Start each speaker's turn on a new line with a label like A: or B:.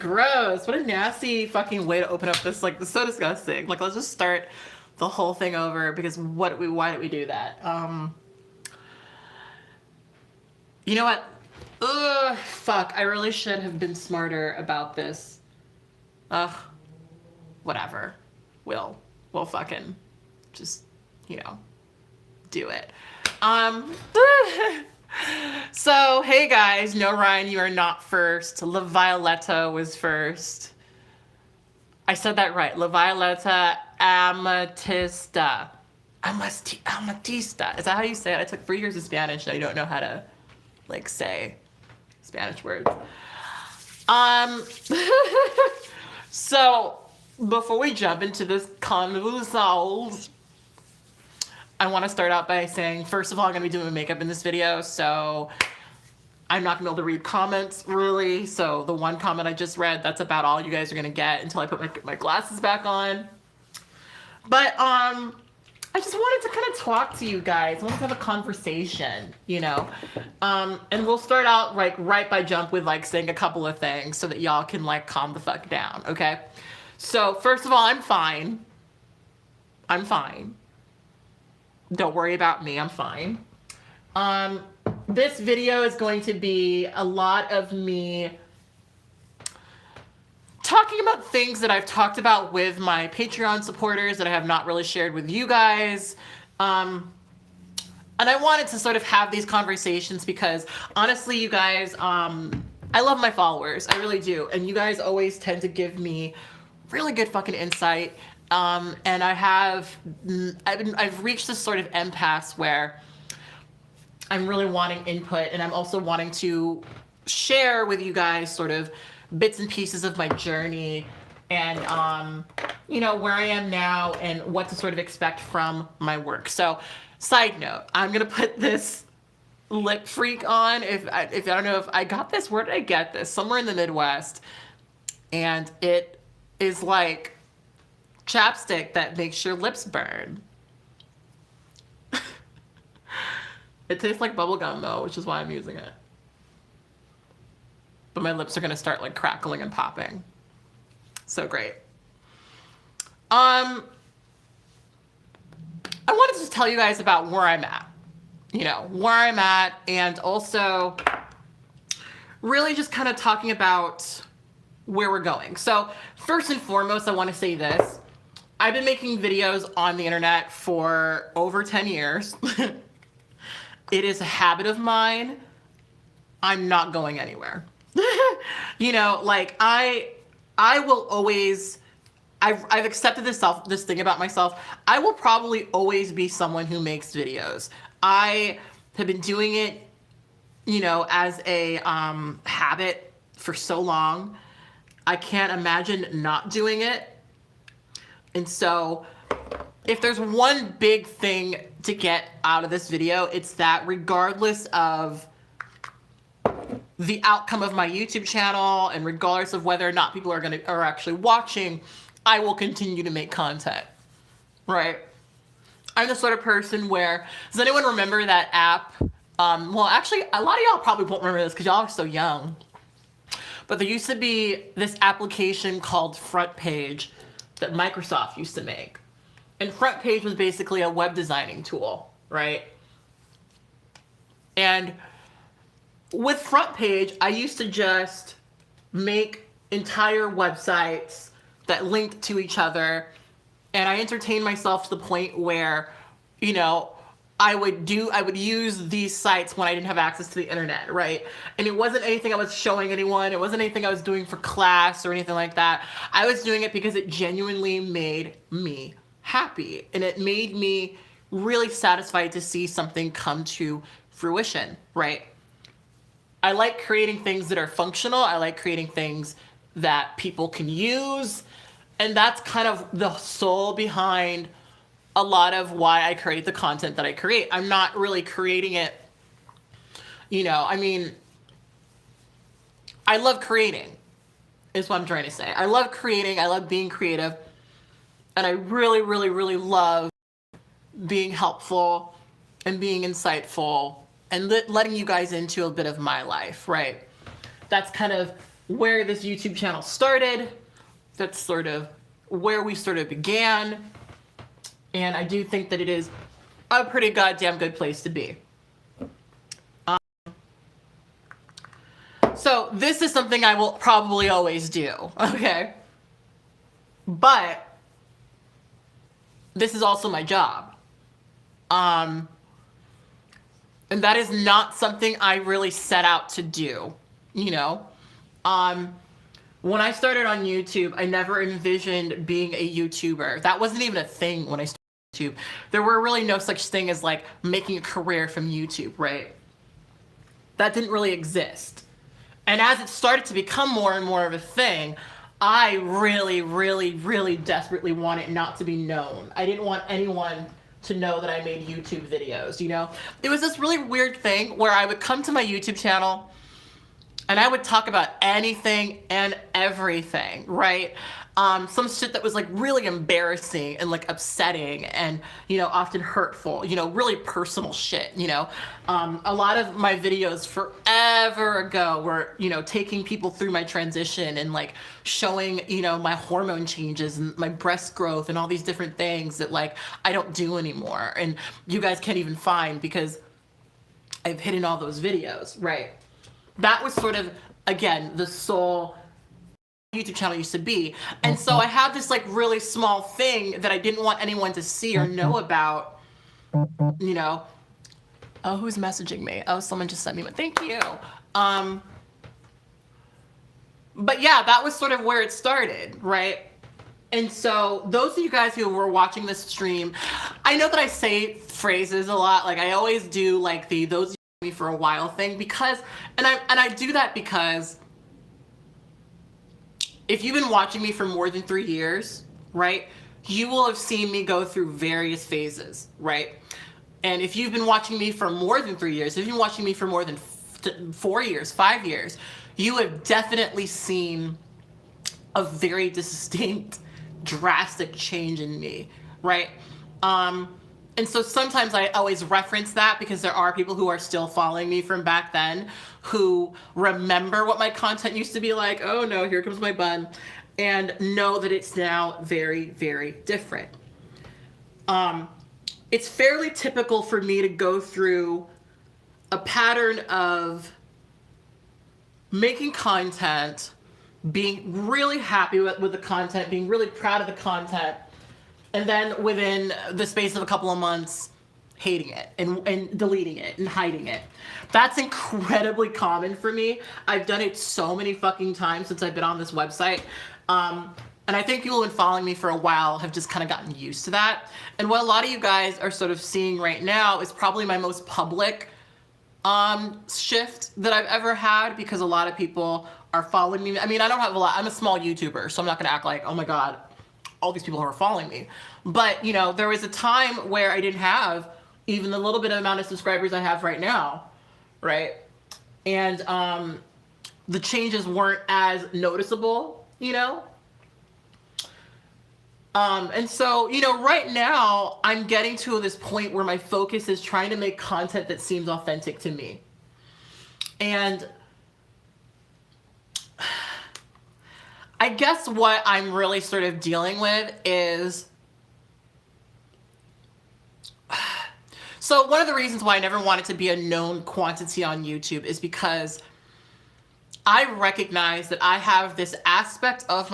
A: gross. What a nasty fucking way to open up this. Like, this is so disgusting. Like, let's just start the whole thing over because why did we do that? You know what? Ugh, fuck. I really should have been smarter about this. Ugh. Whatever. We'll fucking just, you know, do it. So, hey guys, no, Ryan, you are not first. La Violetta was first. I said that right. La Violetta Amatista. Amatista. Is that how you say it? I took 3 years of Spanish and I don't know how to, like, say Spanish words. So, before we jump into this conversation, I want to start out by saying, first of all, I'm going to be doing makeup in this video, so I'm not going to be able to read comments, really. So the one comment I just read, that's about all you guys are going to get until I put my glasses back on. But I just wanted to kind of talk to you guys. I wanted to have a conversation, you know. And we'll start out like right by jump with like saying a couple of things so that y'all can like calm the fuck down, okay? So first of all, I'm fine. I'm fine. Don't worry about me, I'm fine. This video is going to be a lot of me talking about things that I've talked about with my Patreon supporters that I have not really shared with you guys. And I wanted to sort of have these conversations because honestly, you guys, I love my followers, I really do. And you guys always tend to give me really good fucking insight. And I've reached this sort of impasse where I'm really wanting input, and I'm also wanting to share with you guys sort of bits and pieces of my journey and, you know, where I am now and what to sort of expect from my work. So, side note, I'm going to put this lip freak on. If I don't know if I got this, where did I get this? Somewhere in the Midwest. And it is like chapstick that makes your lips burn. It tastes like bubblegum though, which is why I'm using it. But my lips are gonna start like crackling and popping. So great. I wanted to just tell you guys about where I'm at. You know, where I'm at, and also really just kind of talking about where we're going. So first and foremost, I want to say this. I've been making videos on the internet for over 10 years. It is a habit of mine. I'm not going anywhere. You know, like I will always, I've accepted this thing about myself. I will probably always be someone who makes videos. I have been doing it, you know, as a habit for so long. I can't imagine not doing it. And so if there's one big thing to get out of this video, it's that regardless of the outcome of my YouTube channel and regardless of whether or not people are actually watching, I will continue to make content, right? I'm the sort of person where, does anyone remember that app? Well, actually, a lot of y'all probably won't remember this because y'all are so young. But there used to be this application called Front Page that Microsoft used to make. And Front Page was basically a web designing tool, right? And with Front Page, I used to just make entire websites that linked to each other. And I entertained myself to the point where, you know, I would use these sites when I didn't have access to the internet, right? And it wasn't anything I was showing anyone. It wasn't anything I was doing for class or anything like that. I was doing it because it genuinely made me happy. And it made me really satisfied to see something come to fruition, right? I like creating things that are functional. I like creating things that people can use. And that's kind of the soul behind a lot of why I create the content that I create. I'm not really creating it, you know, I mean, I love creating is what I'm trying to say. I love creating, I love being creative, and I really, really, really love being helpful and being insightful and letting you guys into a bit of my life, right? That's kind of where this YouTube channel started. That's sort of where we sort of began. And I do think that it is a pretty goddamn good place to be. So this is something I will probably always do, okay? But this is also my job. And that is not something I really set out to do, you know? When I started on YouTube, I never envisioned being a YouTuber. That wasn't even a thing when I started YouTube. There were really no such thing as like making a career from YouTube, right? That didn't really exist. And as it started to become more and more of a thing, I really, really, really desperately want it not to be known. I didn't want anyone to know that I made YouTube videos, you know? It was this really weird thing where I would come to my YouTube channel and I would talk about anything and everything, right? Some shit that was like really embarrassing and like upsetting and, you know, often hurtful, you know, really personal shit, you know? A lot of my videos forever ago were, you know, taking people through my transition and like showing, you know, my hormone changes and my breast growth and all these different things that like I don't do anymore. And you guys can't even find because I've hidden all those videos, right? That was sort of, again, the soul YouTube channel used to be. And so I had this like really small thing that I didn't want anyone to see or know about, you know. Oh, who's messaging me? Oh, someone just sent me one. Thank you. But yeah, that was sort of where it started, right? And so those of you guys who were watching this stream, I know that I say phrases a lot. Like I always do like the those me for a while thing because, and I do that because if you've been watching me for more than 3 years, right, you will have seen me go through various phases, right? And if you've been watching me for more than 3 years, if you've been watching me for more than 4 years, 5 years, you have definitely seen a very distinct, drastic change in me, right? And so sometimes I always reference that because there are people who are still following me from back then who remember what my content used to be like. Oh no, here comes my bun. And know that it's now very, very different. It's fairly typical for me to go through a pattern of making content, being really happy with the content, being really proud of the content, and then within the space of a couple of months, hating it and deleting it and hiding it. That's incredibly common for me. I've done it so many fucking times since I've been on this website. And I think people who've been following me for a while have just kind of gotten used to that. And what a lot of you guys are sort of seeing right now is probably my most public shift that I've ever had because a lot of people are following me. I mean, I don't have a lot. I'm a small YouTuber, so I'm not going to act like, oh my God, all these people who are following me. But, you know, there was a time where I didn't have even the little bit of amount of subscribers I have right now, right? And the changes weren't as noticeable, you know? And so, you know, right now I'm getting to this point where my focus is trying to make content that seems authentic to me. And I guess what I'm really sort of dealing with is, so one of the reasons why I never wanted to be a known quantity on YouTube is because I recognize that I have this aspect of